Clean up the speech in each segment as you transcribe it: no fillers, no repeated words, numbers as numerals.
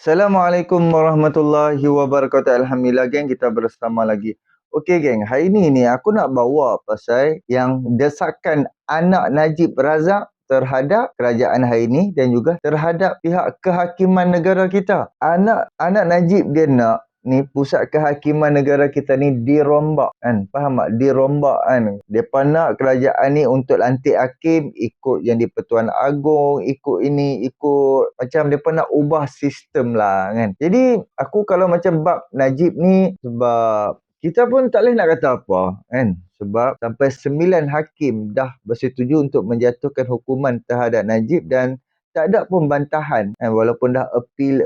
Assalamualaikum warahmatullahi wabarakatuh. Alhamdulillah geng, kita bersama lagi. Okey geng, hari ni aku nak bawa pasal yang desakan anak Najib Razak terhadap kerajaan hari ni dan juga terhadap pihak kehakiman negara kita. Anak Najib dia nak ni pusat kehakiman negara kita ni dirombak kan. Faham tak? Dirombak kan. Depa nak kerajaan ni untuk lantik hakim ikut yang di-Pertuan Agong, ikut ini, ikut macam depa nak ubah sistem lah kan. Jadi aku kalau macam bab Najib ni, sebab kita pun tak boleh nak kata apa kan. Sebab sampai 9 hakim dah bersetuju untuk menjatuhkan hukuman terhadap Najib dan tak ada pun bantahan kan, walaupun dah appeal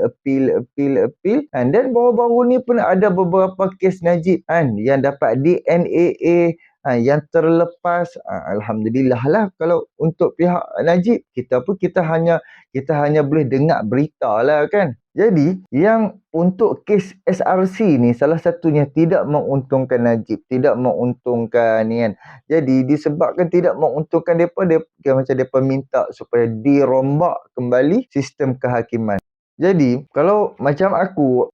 kan. Dan baru-baru ni pun ada beberapa kes Najib kan yang dapat DNAA yang terlepas. Alhamdulillah lah kalau untuk pihak Najib. Kita hanya boleh dengar berita lah kan. Jadi yang untuk kes SRC ni salah satunya tidak menguntungkan Najib, tidak menguntungkan ni kan. Jadi disebabkan tidak menguntungkan depa, macam depa minta supaya dirombak kembali sistem kehakiman. Jadi kalau macam aku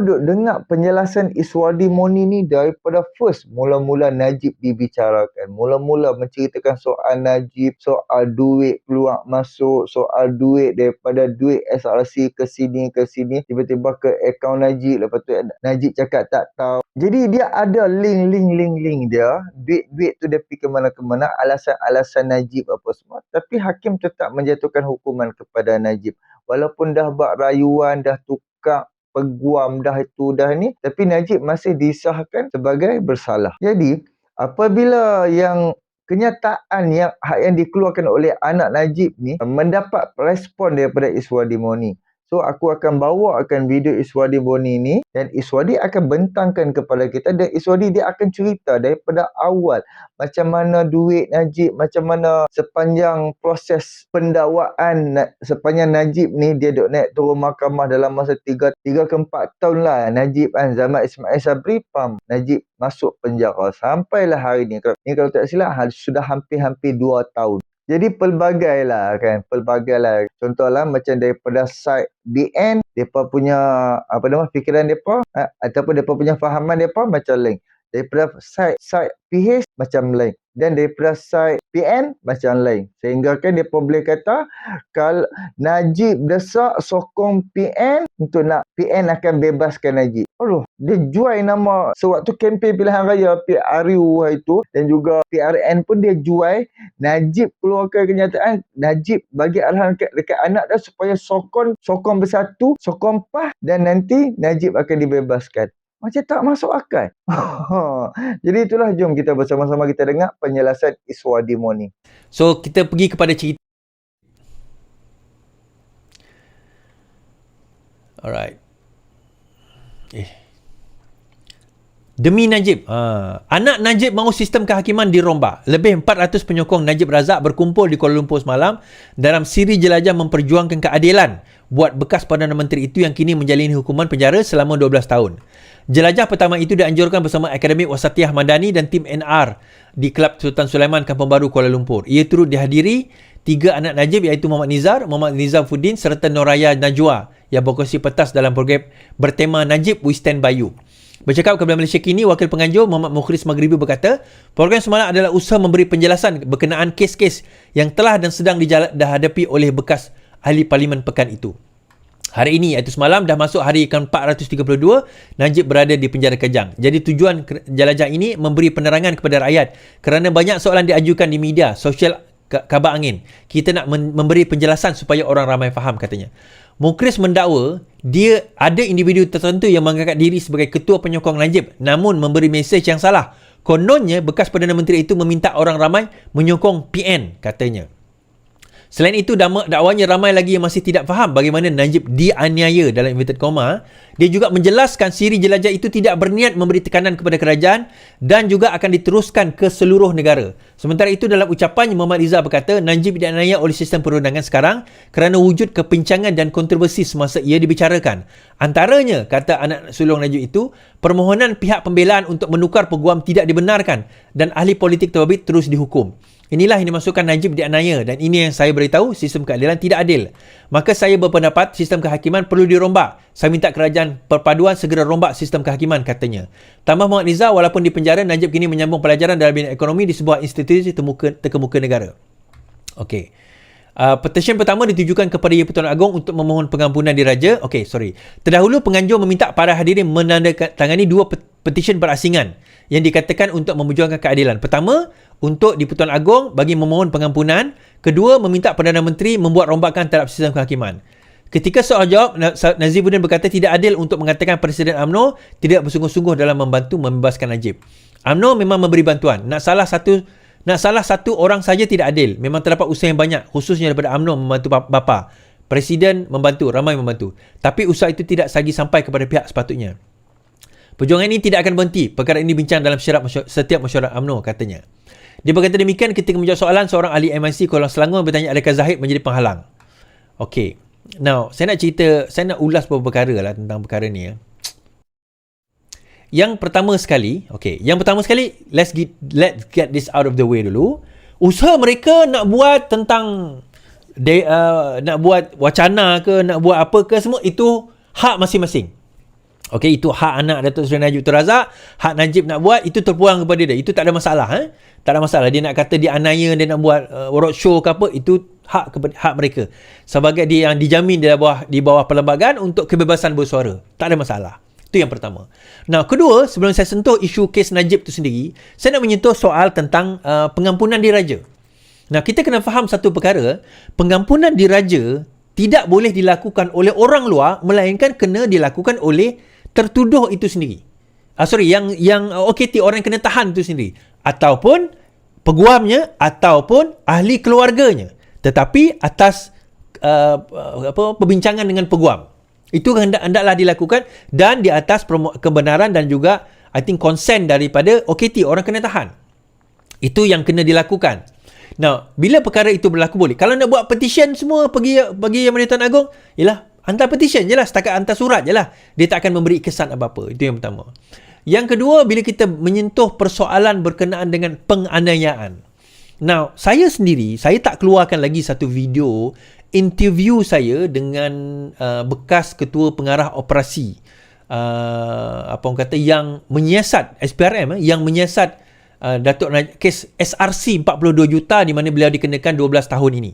duk dengar penjelasan Iswadi Moni ni daripada first mula-mula Najib dibicarakan. Mula-mula menceritakan soal Najib, soal duit keluar masuk, soal duit daripada duit SRC ke sini, tiba-tiba ke akaun Najib, lepas tu Najib cakap tak tahu. Jadi dia ada link dia, duit tu dia pergi ke mana-mana, alasan Najib apa semua. Tapi hakim tetap menjatuhkan hukuman kepada Najib. Walaupun dah buat rayuan, dah tukar peguam, dah itu dah ni, tapi Najib masih disahkan sebagai bersalah. Jadi apabila yang kenyataan yang dikeluarkan oleh anak Najib ni mendapat respon daripada Iswadi Moni, so aku akan bawakan video Iswadi Moni ni dan Iswadi akan bentangkan kepada kita, dan Iswadi dia akan cerita daripada awal macam mana duit Najib, macam mana sepanjang proses pendakwaan, sepanjang Najib ni dia duk naik turun mahkamah dalam masa 3 ke 4 tahun lah. Najib kan zaman Ismail Sabri, Najib masuk penjara sampailah hari ni. Kalau tak silap sudah hampir 2 tahun. Jadi pelbagai lah. Contohlah macam daripada side BN, mereka punya fikiran mereka ataupun mereka punya fahaman mereka macam lain. Daripada side PH macam lain. Dan daripada side PN macam lain. Sehingga kan mereka boleh kata kalau Najib desak sokong PN untuk nak PN akan bebaskan Najib. Dia jual nama sewaktu kempen pilihan raya PRU itu dan juga PRN pun dia jual. Najib keluarkan kenyataan, Najib bagi arahan dekat anak dia supaya sokong bersatu, sokong PAH dan nanti Najib akan dibebaskan. Macam tak masuk akal. Jadi itulah, jom kita bersama-sama kita dengar penjelasan Iswadi Moni. So kita pergi kepada cerita. Alright. Demi Najib. Anak Najib mahu sistem kehakiman dirombak. Lebih 400 penyokong Najib Razak berkumpul di Kuala Lumpur semalam dalam siri jelajah memperjuangkan keadilan buat bekas Perdana Menteri itu yang kini menjalani hukuman penjara selama 12 tahun. Jelajah pertama itu dianjurkan bersama Akademik Wasatiyah Madani dan tim NR di Kelab Sultan Sulaiman, Kampung Baru, Kuala Lumpur. Ia turut dihadiri 3 anak Najib iaitu Muhammad Nizam Fuddin serta Noraya Najwa yang berkongsi petas dalam program bertema Najib We Stand By You. Bercakap kepada Malaysia Kini, Wakil Penganjur Muhammad Mukhris Maghribi berkata, program semalam adalah usaha memberi penjelasan berkenaan kes-kes yang telah dan sedang dihadapi oleh bekas ahli parlimen pekan itu. Hari ini, iaitu semalam, dah masuk hari ke-432, Najib berada di penjara Kejang. Jadi tujuan jelajah ini memberi penerangan kepada rakyat kerana banyak soalan diajukan di media, sosial, kabar angin. Kita nak memberi penjelasan supaya orang ramai faham, katanya. Mukhris mendakwa dia ada individu tertentu yang mengangkat diri sebagai ketua penyokong Najib namun memberi mesej yang salah. Kononnya bekas Perdana Menteri itu meminta orang ramai menyokong PN, katanya. Selain itu, dakwanya ramai lagi yang masih tidak faham bagaimana Najib dianiaya dalam inverted comma. Dia juga menjelaskan siri jelajah itu tidak berniat memberi tekanan kepada kerajaan dan juga akan diteruskan ke seluruh negara. Sementara itu, dalam ucapannya, Muhammad Rizal berkata Najib dianiaya oleh sistem perundangan sekarang kerana wujud kepincangan dan kontroversi semasa ia dibicarakan. Antaranya, kata anak sulung Najib itu, permohonan pihak pembelaan untuk menukar peguam tidak dibenarkan dan ahli politik terbabit terus dihukum. Inilah yang dimasukkan Najib dianiaya dan ini yang saya beritahu sistem keadilan tidak adil. Maka saya berpendapat sistem kehakiman perlu dirombak. Saya minta kerajaan perpaduan segera rombak sistem kehakiman, katanya. Tambah Muhammad Riza, walaupun di penjara, Najib kini menyambung pelajaran dalam bidang ekonomi di sebuah institusi terkemuka negara. Okey. Petisi pertama ditujukan kepada Yang Pertuan Agong untuk memohon pengampunan diraja. Terdahulu penganjur meminta para hadirin menandatangani dua petisi berasingan yang dikatakan untuk memperjuangkan keadilan. Pertama, untuk di Pertuan Agong bagi memohon pengampunan. Kedua, meminta Perdana Menteri membuat rombakan terhadap sistem kehakiman. Ketika soal jawab, Nazibuddin berkata tidak adil untuk mengatakan Presiden UMNO tidak bersungguh-sungguh dalam membantu membebaskan Najib. UMNO memang memberi bantuan. Nak salah satu orang saja tidak adil. Memang terdapat usaha yang banyak, khususnya daripada UMNO membantu bapa. Presiden membantu, ramai membantu. Tapi usaha itu tidak lagi sampai kepada pihak sepatutnya. Perjuangan ini tidak akan berhenti. Perkara ini bincang dalam setiap mesyuarat UMNO, katanya. Dia berkata demikian ketika menjawab soalan seorang ahli MIC Kuala Selangor bertanya adakah Zahid menjadi penghalang. Okey. Now, saya nak ulas beberapa perkara lah tentang perkara ni ya. Yang pertama sekali, let's get this out of the way dulu. Usaha mereka nak buat tentang nak buat wacana ke, nak buat apa ke, semua itu hak masing-masing. Okey, itu hak anak Datuk Seri Najib Tun Razak. Hak Najib nak buat, itu terpuang kepada dia. Itu tak ada masalah. Tak ada masalah. Dia nak kata dia aniaya, dia nak buat roadshow ke apa, itu hak mereka. Sebagai dia yang dijamin di bawah perlembagaan untuk kebebasan bersuara. Tak ada masalah. Itu yang pertama. Nah, kedua, sebelum saya sentuh isu kes Najib tu sendiri, saya nak menyentuh soal tentang pengampunan diraja. Nah, kita kena faham satu perkara. Pengampunan diraja tidak boleh dilakukan oleh orang luar, melainkan kena dilakukan oleh tertuduh itu sendiri. Yang OKT, orang yang kena tahan itu sendiri, ataupun peguamnya, ataupun ahli keluarganya, tetapi atas perbincangan dengan peguam. Itu hendaklah dilakukan dan di atas kebenaran dan juga I think consent daripada OKT, orang kena tahan. Itu yang kena dilakukan. Now, bila perkara itu berlaku boleh. Kalau nak buat petition semua pergi Yang Pertuan Agong, ialah hantar petition je lah, setakat hantar surat je lah. Dia tak akan memberi kesan apa-apa. Itu yang pertama. Yang kedua, bila kita menyentuh persoalan berkenaan dengan penganiayaan. Now, saya sendiri, saya tak keluarkan lagi satu video interview saya dengan bekas ketua pengarah operasi yang menyiasat SPRM, yang menyiasat kes SRC 42 juta di mana beliau dikenakan 12 tahun ini.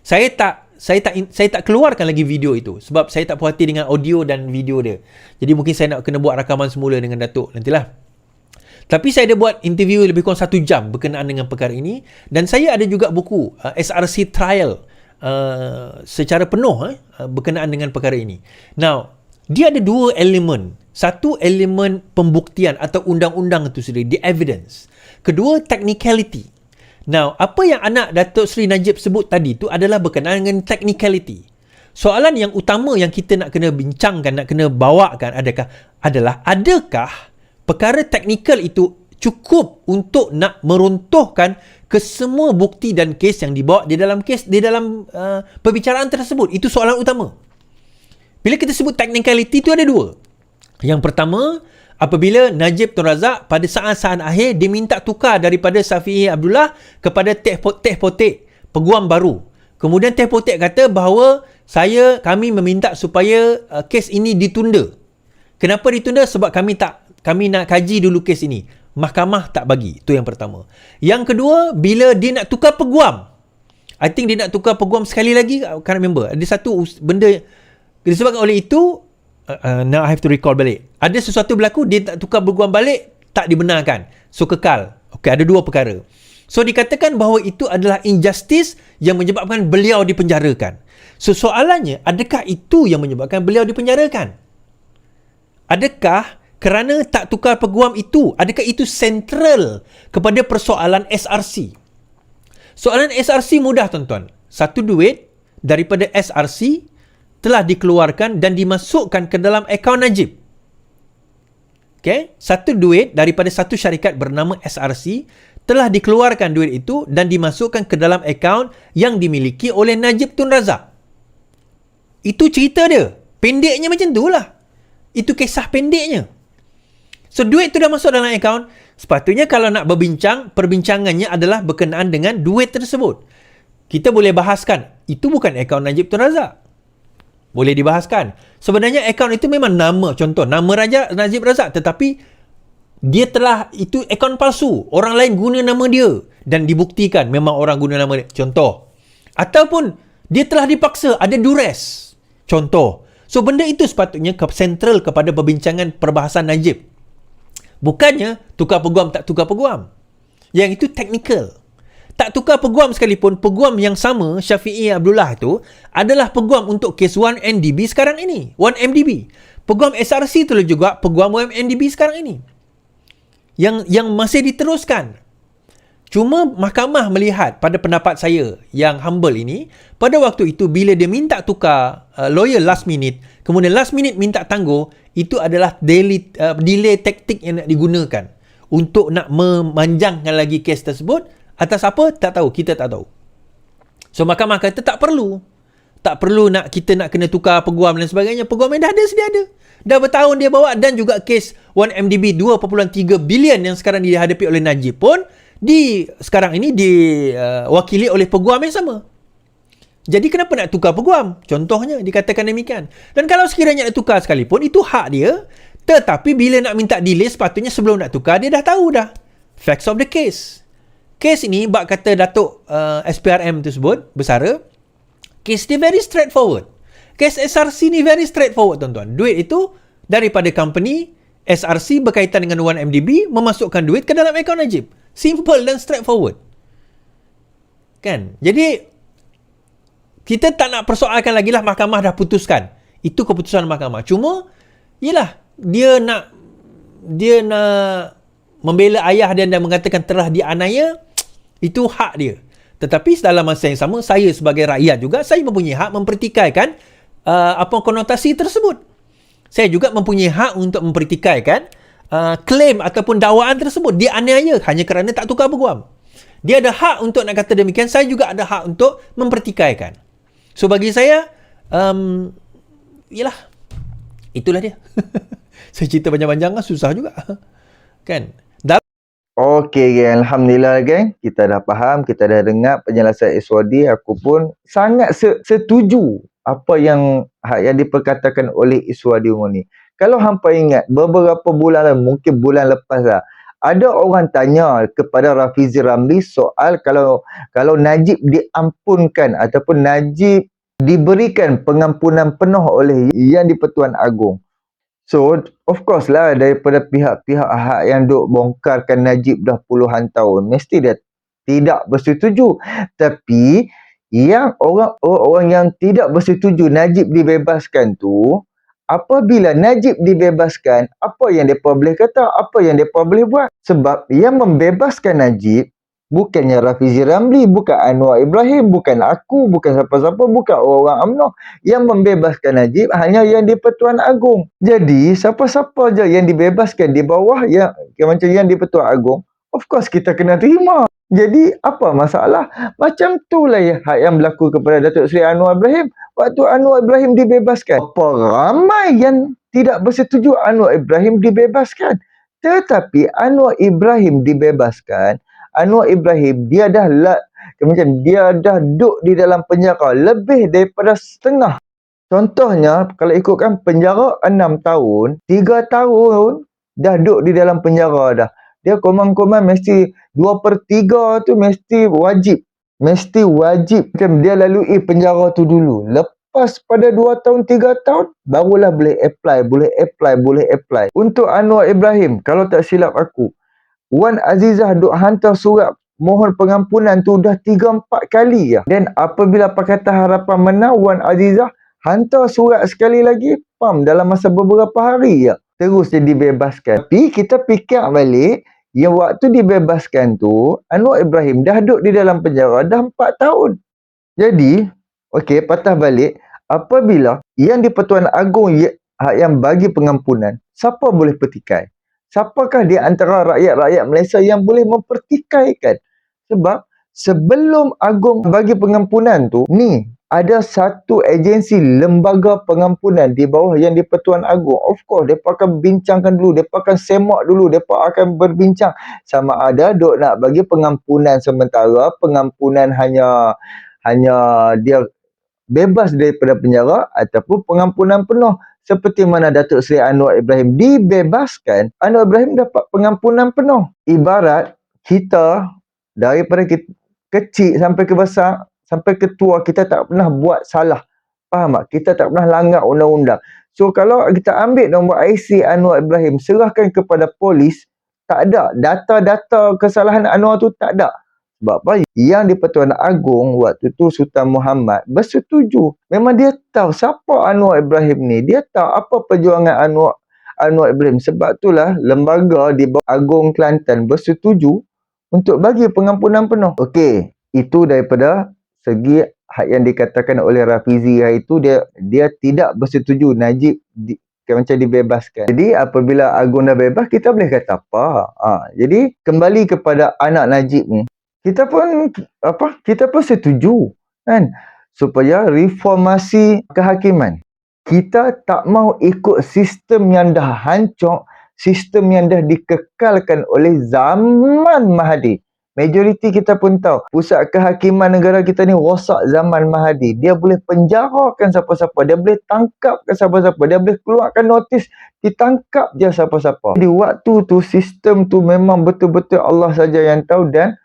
Saya tak keluarkan lagi video itu sebab saya tak puas hati dengan audio dan video dia. Jadi mungkin saya nak kena buat rakaman semula dengan Datuk nantilah. Tapi saya ada buat interview lebih kurang 1 jam berkenaan dengan perkara ini, dan saya ada juga buku SRC trial secara penuh berkenaan dengan perkara ini. Now, dia ada dua elemen. Satu, elemen pembuktian atau undang-undang itu sendiri, the evidence. Kedua, technicality. Now, apa yang anak Datuk Seri Najib sebut tadi tu adalah berkenaan dengan technicality. Soalan yang utama yang kita nak kena bincangkan, nak kena bawakan adalah adakah perkara teknikal itu cukup untuk nak meruntuhkan kesemua bukti dan kes yang dibawa di dalam perbicaraan tersebut. Itu soalan utama. Bila kita sebut technicality itu ada dua. Yang pertama, apabila Najib Tun Razak pada saat-saat akhir diminta tukar daripada Safi'i Abdullah kepada Teh Potek, peguam baru. Kemudian Teh Potek kata bahawa kami meminta supaya kes ini ditunda. Kenapa ditunda? Sebab kami nak kaji dulu kes ini. Mahkamah tak bagi. Itu yang pertama. Yang kedua, bila dia nak tukar peguam. I think dia nak tukar peguam sekali lagi. I can't remember. Ada satu benda disebabkan oleh itu. Now I have to recall balik. Ada sesuatu berlaku, dia tak tukar peguam balik, tak dibenarkan. So kekal. Okey, ada dua perkara. So dikatakan bahawa itu adalah injustice yang menyebabkan beliau dipenjarakan. So soalannya, adakah itu yang menyebabkan beliau dipenjarakan? Adakah kerana tak tukar peguam itu, adakah itu sentral kepada persoalan SRC? Soalan SRC mudah, tuan-tuan. Satu duit daripada SRC telah dikeluarkan dan dimasukkan ke dalam akaun Najib. Okay? Satu duit daripada satu syarikat bernama SRC telah dikeluarkan duit itu dan dimasukkan ke dalam akaun yang dimiliki oleh Najib Tun Razak. Itu cerita dia. Pendeknya macam tu lah. Itu kisah pendeknya. So, duit tu dah masuk dalam akaun. Sepatutnya kalau nak berbincang, perbincangannya adalah berkenaan dengan duit tersebut. Kita boleh bahaskan, itu bukan akaun Najib Tun Razak. Boleh dibahaskan. Sebenarnya akaun itu memang nama, contoh, nama Raja Najib Razak, tetapi dia telah, itu akaun palsu. Orang lain guna nama dia dan dibuktikan memang orang guna nama dia. Contoh. Ataupun dia telah dipaksa, ada duress. Contoh. So, benda itu sepatutnya sentral kepada perbincangan perbahasan Najib. Bukannya tukar peguam tak tukar peguam. Yang itu teknikal. Tak tukar peguam sekalipun, peguam yang sama, Syafi'i Abdullah itu, adalah peguam untuk kes 1MDB sekarang ini. 1MDB. Peguam SRC itu juga peguam 1MDB sekarang ini. Yang masih diteruskan. Cuma mahkamah melihat pada pendapat saya yang humble ini, pada waktu itu bila dia minta tukar lawyer last minute, kemudian last minute minta tangguh, itu adalah delay taktik yang nak digunakan untuk nak memanjangkan lagi kes tersebut. Atas apa? Tak tahu. Kita tak tahu. So, mahkamah kata tak perlu. Tak perlu kita nak kena tukar peguam dan sebagainya. Peguam yang dah ada, sedia ada. Dah bertahun dia bawa, dan juga kes 1MDB 2.3 bilion yang sekarang dihadapi oleh Najib pun sekarang ini diwakili oleh peguam yang sama. Jadi kenapa nak tukar peguam? Contohnya dikatakan demikian. Dan kalau sekiranya nak tukar sekalipun, itu hak dia. Tetapi bila nak minta delay, sepatutnya sebelum nak tukar, dia dah tahu dah facts of the case. Kes ini, bak kata Datuk SPRM tersebut, bersara, kes dia very straightforward. Kes SRC ni very straightforward, tuan-tuan. Duit itu daripada company SRC berkaitan dengan 1MDB, memasukkan duit ke dalam akaun Najib. Simple dan straightforward. Kan? Jadi, kita tak nak persoalkan lagi lah, mahkamah dah putuskan. Itu keputusan mahkamah. Cuma, yelah, dia nak membela ayah dia dan mengatakan telah dianiaya. Itu hak dia. Tetapi dalam masa yang sama, saya sebagai rakyat juga, saya mempunyai hak mempertikaikan konotasi tersebut. Saya juga mempunyai hak untuk mempertikaikan klaim ataupun dakwaan tersebut. Dia aniaya hanya kerana tak tukar peguam. Dia ada hak untuk nak kata demikian. Saya juga ada hak untuk mempertikaikan. So, bagi saya, yelah, itulah dia. Saya cerita panjang-panjang kan susah juga. Kan? Okey, geng. Alhamdulillah, geng. Kita dah faham, kita dah dengar penjelasan Iswadi. Aku pun sangat setuju apa yang diperkatakan oleh Iswadi ni. Kalau hampa ingat, beberapa bulan mungkin bulan lepas lah, ada orang tanya kepada Rafizi Ramli soal kalau Najib diampunkan ataupun Najib diberikan pengampunan penuh oleh Yang di-Pertuan Agong. So, of course lah, daripada pihak-pihak yang duk bongkarkan Najib dah puluhan tahun, mesti dia tidak bersetuju. Tapi, yang orang yang tidak bersetuju Najib dibebaskan tu, apabila Najib dibebaskan, apa yang mereka boleh kata, apa yang mereka boleh buat? Sebab yang membebaskan Najib, bukannya Rafizi Ramli, bukan Anwar Ibrahim, bukan aku, bukan siapa-siapa, bukan orang UMNO. Yang membebaskan Najib hanya Yang di-Pertuan Agong. Jadi, siapa-siapa je yang dibebaskan di bawah macam Yang di-Pertuan Agong, of course kita kena terima. Jadi, apa masalah? Macam itulah yang berlaku kepada Datuk Seri Anwar Ibrahim. Waktu Anwar Ibrahim dibebaskan, apa ramai yang tidak bersetuju Anwar Ibrahim dibebaskan. Tetapi Anwar Ibrahim dibebaskan, Anwar Ibrahim dia dah duduk di dalam penjara lebih daripada setengah. Contohnya, kalau ikutkan penjara 6 tahun, 3 tahun dah duduk di dalam penjara dah. Dia komang-komang mesti 2/3 tu mesti wajib. Mesti wajib dia lalui penjara tu dulu. Lepas pada 2 tahun, 3 tahun, barulah boleh apply. Untuk Anwar Ibrahim, kalau tak silap aku, Wan Azizah duk hantar surat mohon pengampunan tu dah 3-4 kali ya. Dan apabila Pakatan Harapan menang, Wan Azizah hantar surat sekali lagi, dalam masa beberapa hari ya. Terus dia dibebaskan. Tapi kita fikir balik, yang waktu dibebaskan tu, Anwar Ibrahim dah duduk di dalam penjara dah 4 tahun. Jadi, okey, patah balik, apabila Yang di-Pertuan Agong yang bagi pengampunan, siapa boleh petikai? Siapakah di antara rakyat-rakyat Malaysia yang boleh mempertikaikan? Sebab sebelum Agong bagi pengampunan tu, ni ada satu agensi lembaga pengampunan di bawah Yang di-Pertuan Agong. Of course, mereka akan bincangkan dulu, mereka akan semak dulu, mereka akan berbincang sama ada dok nak bagi pengampunan sementara, pengampunan hanya dia bebas daripada penjara ataupun pengampunan penuh. Seperti mana Datuk Seri Anwar Ibrahim dibebaskan, Anwar Ibrahim dapat pengampunan penuh. Ibarat kita daripada kecil sampai ke besar, sampai ke tua, kita tak pernah buat salah. Faham tak? Kita tak pernah langgar undang-undang. So kalau kita ambil nombor IC Anwar Ibrahim, serahkan kepada polis, tak ada. Data-data kesalahan Anwar tu tak ada. Sebab apa? Yang di-Pertuan Agong waktu tu Sultan Muhammad bersetuju. Memang dia tahu siapa Anwar Ibrahim ni. Dia tahu apa perjuangan Anwar Ibrahim. Sebab itulah lembaga di bawah Agong Kelantan bersetuju untuk bagi pengampunan penuh. Okey, itu daripada segi hak yang dikatakan oleh Rafizi hari itu, dia tidak bersetuju Najib macam dibebaskan. Jadi apabila Agong dah bebas, kita boleh kata apa? Jadi kembali kepada anak Najib ni, kita pun setuju kan supaya reformasi kehakiman. Kita tak mau ikut sistem yang dah hancur, sistem yang dah dikekalkan oleh zaman Mahathir. Majoriti kita pun tahu pusat kehakiman negara kita ni rosak zaman Mahathir. Dia boleh penjarakan siapa-siapa, dia boleh tangkapkan siapa-siapa, dia boleh keluarkan notis ditangkap je siapa-siapa. Di waktu tu sistem tu memang betul-betul Allah saja yang tahu, dan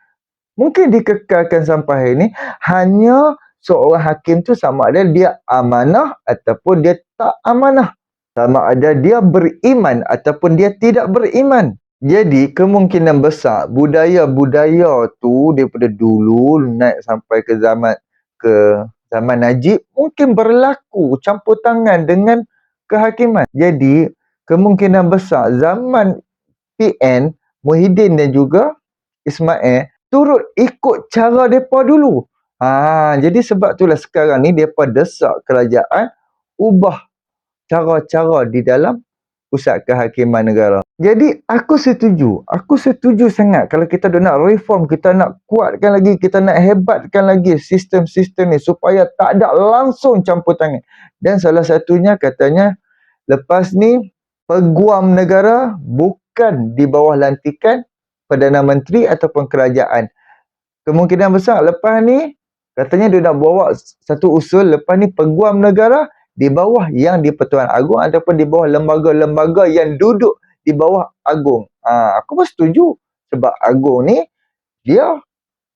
mungkin dikekalkan sampai hari ini. Hanya seorang hakim tu sama ada dia amanah ataupun dia tak amanah. Sama ada dia beriman ataupun dia tidak beriman. Jadi kemungkinan besar budaya-budaya tu daripada dulu naik sampai ke zaman Najib mungkin berlaku campur tangan dengan kehakiman. Jadi kemungkinan besar zaman PN, Muhyiddin dan juga Ismail turut ikut cara mereka dulu. Jadi sebab itulah sekarang ni mereka desak kerajaan ubah cara-cara di dalam pusat kehakiman negara. Jadi aku setuju sangat kalau kita nak reform, kita nak kuatkan lagi, kita nak hebatkan lagi sistem-sistem ni supaya tak ada langsung campur tangan. Dan salah satunya katanya lepas ni peguam negara bukan di bawah lantikan Perdana Menteri ataupun kerajaan. Kemungkinan besar lepas ni katanya dia nak bawa satu usul, lepas ni peguam negara di bawah Yang di-Pertuan Agong ataupun di bawah lembaga-lembaga yang duduk di bawah Agong. Aku pun setuju sebab Agong ni dia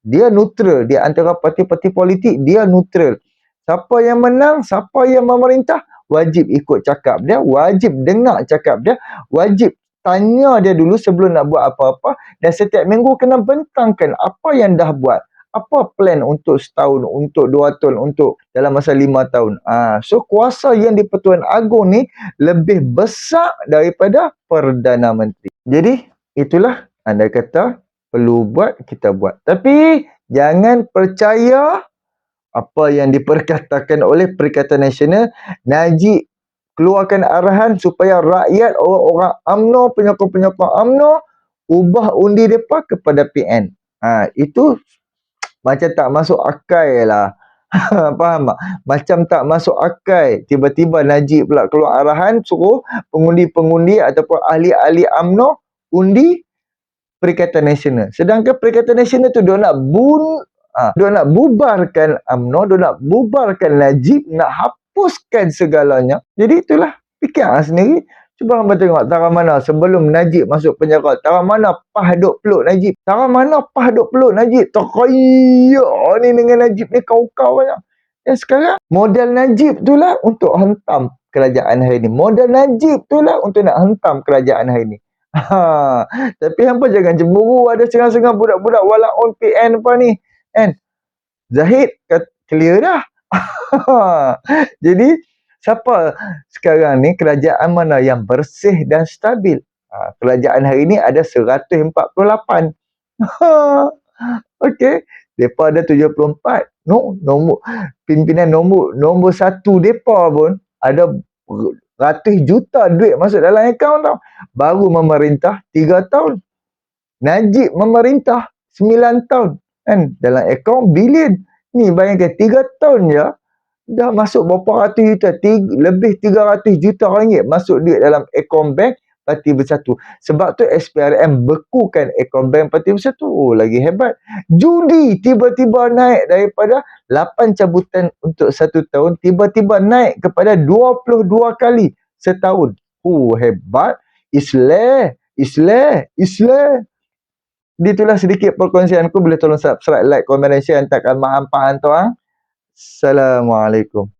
neutral di antara parti-parti politik, dia neutral. Siapa yang menang, siapa yang memerintah, wajib ikut cakap dia, wajib dengar cakap dia, wajib tanya dia dulu sebelum nak buat apa-apa, dan setiap minggu kena bentangkan apa yang dah buat. Apa plan untuk setahun, untuk 2 tahun, untuk dalam masa 5 tahun. So kuasa Yang di-Pertuan Agong ni lebih besar daripada Perdana Menteri. Jadi itulah anda kata perlu buat, kita buat. Tapi jangan percaya apa yang diperkatakan oleh Perikatan Nasional. Najib keluarkan arahan supaya rakyat, orang-orang UMNO, penyokong-penyokong UMNO ubah undi mereka kepada PN. Itu macam tak masuk akal lah. Faham tak? Macam tak masuk akal. Tiba-tiba Najib pula keluar arahan suruh pengundi-pengundi ataupun ahli-ahli UMNO undi Perikatan Nasional. Sedangkan Perikatan Nasional tu dia nak bubarkan UMNO, dia nak bubarkan Najib, nak hapuskan segalanya. Jadi itulah, fikirlah sendiri. Cuba hamba tengok tara mana sebelum Najib masuk penjara, tara mana PAH duk peluk Najib, tara mana PAH duk peluk Najib, terkaya ni dengan Najib ni kau-kau banyak. Dan sekarang modal Najib tu lah untuk hentam kerajaan hari ni, modal Najib tu lah untuk nak hentam kerajaan hari ni. Tapi hampa jangan cemburu ada setengah-setengah budak-budak walaupun PN apa ni kan. Zahid clear dah. Jadi siapa sekarang ni kerajaan mana yang bersih dan stabil? Kerajaan hari ni ada 148. Okey, depa ada 74. Nombor pimpinan nombor 1 depa pun ada ratus juta duit masuk dalam akaun tau. Baru memerintah 3 tahun. Najib memerintah 9 tahun kan, dalam akaun bilion. Ni bayangkan 3 tahun je dah masuk berapa ratus juta, lebih 300 juta ringgit masuk duit dalam akaun bank Parti Bersatu. Sebab tu SPRM bekukan akaun bank Parti Bersatu. Oh, lagi hebat. Judi tiba-tiba naik daripada 8 cabutan untuk 1 tahun, tiba-tiba naik kepada 22 kali setahun. Hebat. Islah. Itulah sedikit perkongsianku. Boleh tolong subscribe, like, komen dan share. Hantarkan mahampaan tuan. Assalamualaikum.